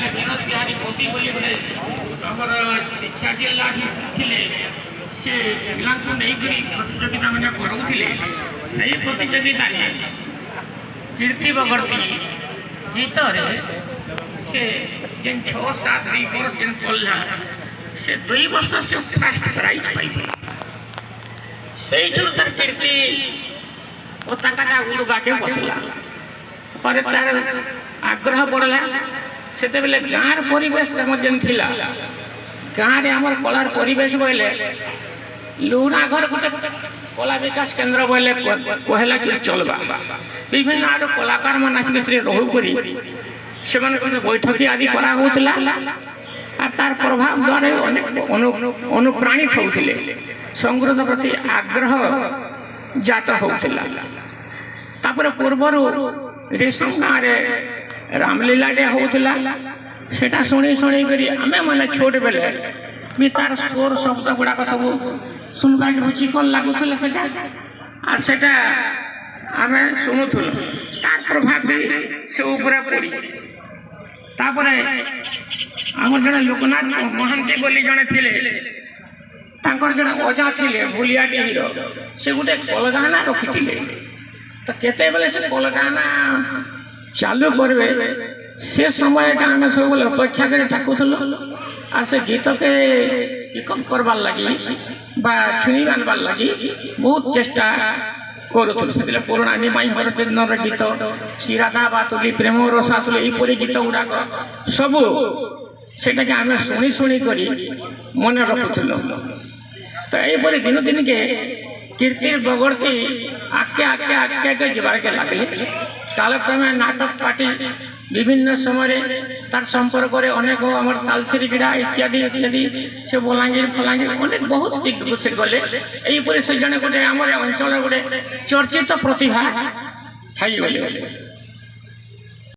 विनोद बिहारी मोदी बोली गोटे आमर शिक्षा जिला थे से पिला नहीं प्रतियोगिता मैंने कराऊे से प्रतियोगिता कीर्ति बगर्ती गीत से जेन 6-7 वर्ष जेन पढ़ला से 2 वर्ष से फास्ट प्राइज पाई से तार कीर्ति पताका उड़वाके बसला पर तार आग्रह बढ़ला से गाँव परिवेश जेन थिला गाँव में आमर कलार परिवेश बोले लुना घर गोटे कला विकास केन्द्र बोले कहला कि चलवा विभिन्न आड़ कलाकार मान आसिक रहू करी से बैठकी आदि करा होतला और तार प्रभाव द्वारा अनेक अनुप्राणित होते संस्कृत प्रति आग्रह जात होतला तापर पूर्वर रेशम गाँव रामलीला होतला सेटा शुणी शुणी करी आमे माने छोट बेले भी तार स्वर शब्द गुड़ाक सब सुनवा रुचिकर लगुला और सेटा आमे शुणुल तार प्रभाव भी से ऊपर पड़ी तापर आमर जड़े लोकनाथ महांती बोली जड़े थिले तांकर जड़े अजा थिले भूलियाडीर से गोटे कलगाना रखी तो केते बेले से कलगाना चालू करवे से समय का आम सब अपेक्षा कर डाकुल और से गीत के पिकअप करवार लगी छिणी आनबार लगी बहुत चेष्टा करूँ से पुराणा निमाई हरचंदन गीत श्रीराधा बातुली प्रेम रसातुली यहपरी गीत गुड़ाक सबू से आम शुणी शुणी कर मन रखुल तो यहपरी दिन दिन के कीर्ति बगड़ती आगे आगे आगे आगे जबार के लगे कालक्रमे नाटक पार्टी विभिन्न समय तार संपर्क अनेक आम तालसेरी क्रीड़ा इत्यादि इत्यादि से बलांगीर फलांगीर अनेक बहुत दिग से गले यहीपरी से जड़े गोटे आम अंचल गोटे चर्चित प्रतिभा है।